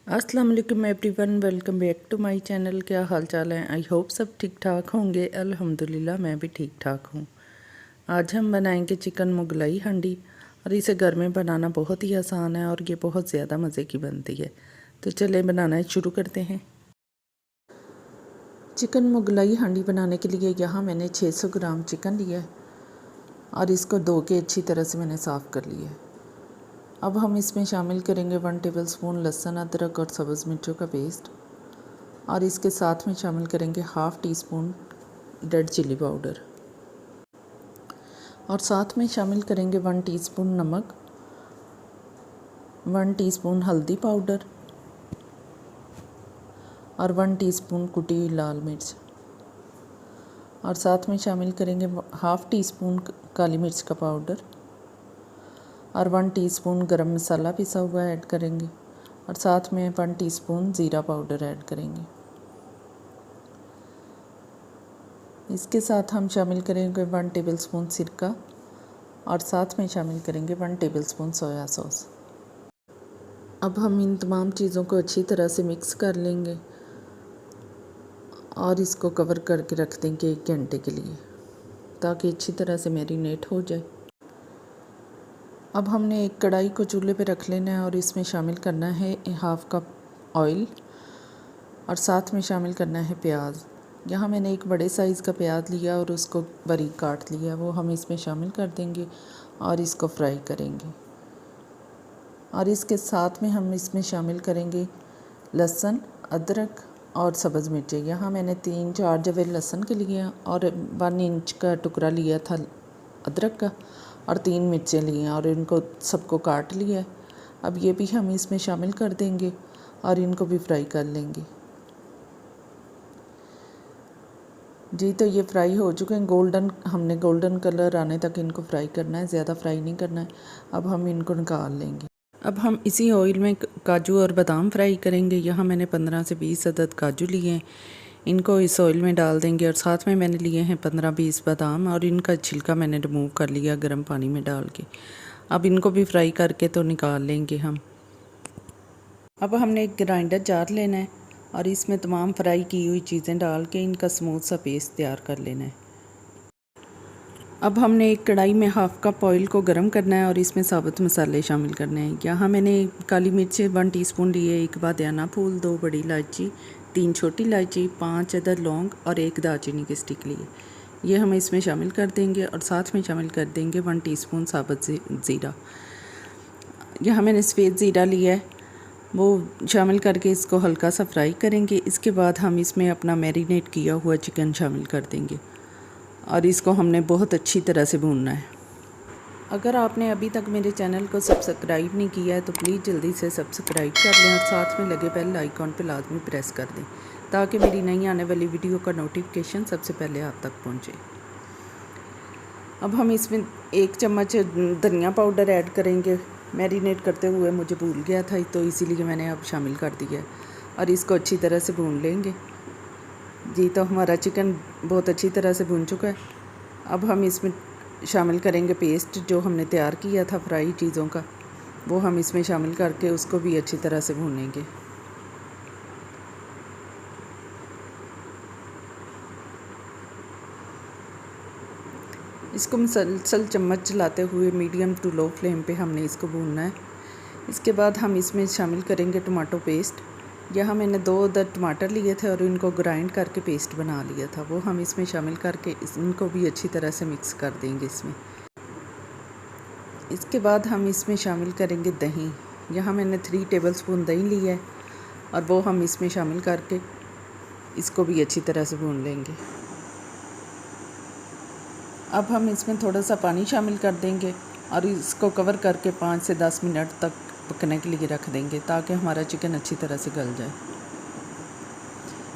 अस्सलाम वालेकुम everyone, welcome back to my channel. क्या हाल चाल है? आई होप सब ठीक ठाक होंगे। अल्हम्दुलिल्लाह मैं भी ठीक ठाक हूँ। आज हम बनाएंगे चिकन मुगलाई हांडी और इसे घर में बनाना बहुत ही आसान है और ये बहुत ज़्यादा मज़े की बनती है। तो चलें बनाना शुरू करते हैं। चिकन मुगलाई हांडी बनाने के लिए यहाँ मैंने 600 ग्राम चिकन लिया है और इसको धो के अच्छी तरह से मैंने साफ़ कर लिया है। अब हम इसमें शामिल करेंगे 1 टेबलस्पून लहसुन, अदरक और सब्ज़ मिर्चों का पेस्ट और इसके साथ में शामिल करेंगे half teaspoon red chilli powder और साथ में शामिल करेंगे 1 टीस्पून नमक, 1 टीस्पून हल्दी पाउडर और 1 टीस्पून कुटी हुई लाल मिर्च और साथ में शामिल करेंगे हाफ़ टी स्पून काली मिर्च का पाउडर और 1 टीस्पून गरम मसाला पिसा हुआ ऐड करेंगे और साथ में 1 टीस्पून ज़ीरा पाउडर ऐड करेंगे। इसके साथ हम शामिल करेंगे 1 टेबलस्पून सिरका और साथ में शामिल करेंगे 1 टेबलस्पून सोया सॉस। अब हम इन तमाम चीज़ों को अच्छी तरह से मिक्स कर लेंगे और इसको कवर करके रख देंगे 1 घंटे के लिए ताकि अच्छी तरह से मैरिनेट हो जाए। अब हमने एक कढ़ाई को चूल्हे पे रख लेना है और इसमें शामिल करना है हाफ़ कप ऑयल और साथ में शामिल करना है प्याज। यहाँ मैंने एक बड़े साइज़ का प्याज लिया और उसको बारीक काट लिया, वो हम इसमें शामिल कर देंगे और इसको फ्राई करेंगे। और इसके साथ में हम इसमें शामिल करेंगे लहसुन, अदरक और सब्ज़ मिर्चें। यहाँ मैंने 3-4 जवे लहसुन के लिए और 1 इंच का टुकड़ा लिया था अदरक का और 3 मिर्चें ली हैं और इनको सबको काट लिया है। अब ये भी हम इसमें शामिल कर देंगे और इनको भी फ्राई कर लेंगे। जी, तो ये फ्राई हो चुके हैं। हमने गोल्डन कलर आने तक इनको फ्राई करना है, ज़्यादा फ्राई नहीं करना है। अब हम इनको निकाल लेंगे। अब हम इसी ऑयल में काजू और बादाम फ्राई करेंगे। यहाँ मैंने 15 से 20 अदद काजू लिए हैं, इनको इस ऑयल में डाल देंगे और साथ में मैंने लिए हैं 15-20 बादाम और इनका छिलका मैंने रिमूव कर लिया गर्म पानी में डाल के। अब इनको भी फ्राई करके तो निकाल लेंगे हम। अब हमने एक ग्राइंडर जार लेना है और इसमें तमाम फ्राई की हुई चीज़ें डाल के इनका स्मूथ सा पेस्ट तैयार कर लेना है। अब हमने एक कढ़ाई में हाफ़ कप ऑयल को गर्म करना है और इसमें साबुत मसाले शामिल करने हैं। यहाँ मैंने काली मिर्च 1 टीस्पून लिए, 1 बादियाना फूल, 2 बड़ी इलायची, 3 छोटी इलायची, 5 अदद लौंग और 1 दालचीनी की स्टिक लिए। ये हम इसमें शामिल कर देंगे और साथ में शामिल कर देंगे 1 टीस्पून साबुत ज़ीरा। यहाँ मैंने सफ़ेद ज़ीरा लिया है, वो शामिल करके इसको हल्का सा फ्राई करेंगे। इसके बाद हम इसमें अपना मैरिनेट किया हुआ चिकन शामिल कर देंगे और इसको हमने बहुत अच्छी तरह से भूनना है। अगर आपने अभी तक मेरे चैनल को सब्सक्राइब नहीं किया है तो प्लीज़ जल्दी से सब्सक्राइब कर लें और साथ में लगे बेल आइकॉन पर लाजमी प्रेस कर दें ताकि मेरी नई आने वाली वीडियो का नोटिफिकेशन सबसे पहले आप तक पहुंचे। अब हम इसमें 1 चम्मच धनिया पाउडर ऐड करेंगे। मैरिनेट करते हुए मुझे भूल गया था तो इसीलिए मैंने अब शामिल कर दिया है और इसको अच्छी तरह से भून लेंगे। जी, तो हमारा चिकन बहुत अच्छी तरह से भून चुका है। अब हम इसमें शामिल करेंगे पेस्ट जो हमने तैयार किया था फ्राई चीज़ों का, वो हम इसमें शामिल करके उसको भी अच्छी तरह से भूनेंगे। इसको मुसलसल चम्मच चलाते हुए मीडियम टू लो फ्लेम पे हमने इसको भूनना है। इसके बाद हम इसमें शामिल करेंगे टमाटो पेस्ट। यहाँ मैंने 2 अदद टमाटर लिए थे और इनको ग्राइंड करके पेस्ट बना लिया था, वो हम इसमें शामिल करके इनको भी अच्छी तरह से मिक्स कर देंगे इसमें। इसके बाद हम इसमें शामिल करेंगे दही। यहाँ मैंने 3 टेबलस्पून दही लिया है और वो हम इसमें शामिल करके इसको भी अच्छी तरह से भून लेंगे। अब हम इसमें थोड़ा सा पानी शामिल कर देंगे और इसको कवर करके 5 से 10 मिनट तक पकने के लिए रख देंगे ताकि हमारा चिकन अच्छी तरह से गल जाए।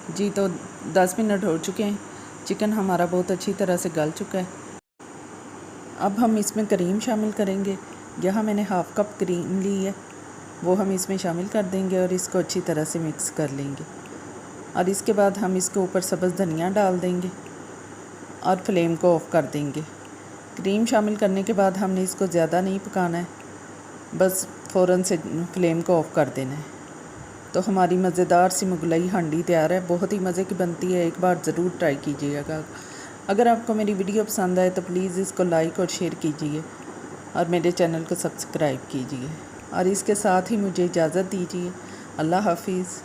जी, तो 10 मिनट हो चुके हैं, चिकन हमारा बहुत अच्छी तरह से गल चुका है। अब हम इसमें क्रीम शामिल करेंगे। यहाँ मैंने हाफ़ कप क्रीम ली है, वो हम इसमें शामिल कर देंगे और इसको अच्छी तरह से मिक्स कर लेंगे और इसके बाद हम इसके ऊपर सब्ज़ धनिया डाल देंगे और फ्लेम को ऑफ़ कर देंगे। क्रीम शामिल करने के बाद हमने इसको ज़्यादा नहीं पकाना है, बस फ़ौरन से फ्लेम को ऑफ़ कर देना है। तो हमारी मज़ेदार सी मुगलई हांडी तैयार है। बहुत ही मज़े की बनती है, एक बार ज़रूर ट्राई कीजिएगा। अगर आपको मेरी वीडियो पसंद आए तो प्लीज़ इसको लाइक और शेयर कीजिए और मेरे चैनल को सब्सक्राइब कीजिए और इसके साथ ही मुझे इजाज़त दीजिए। अल्लाह हाफिज़।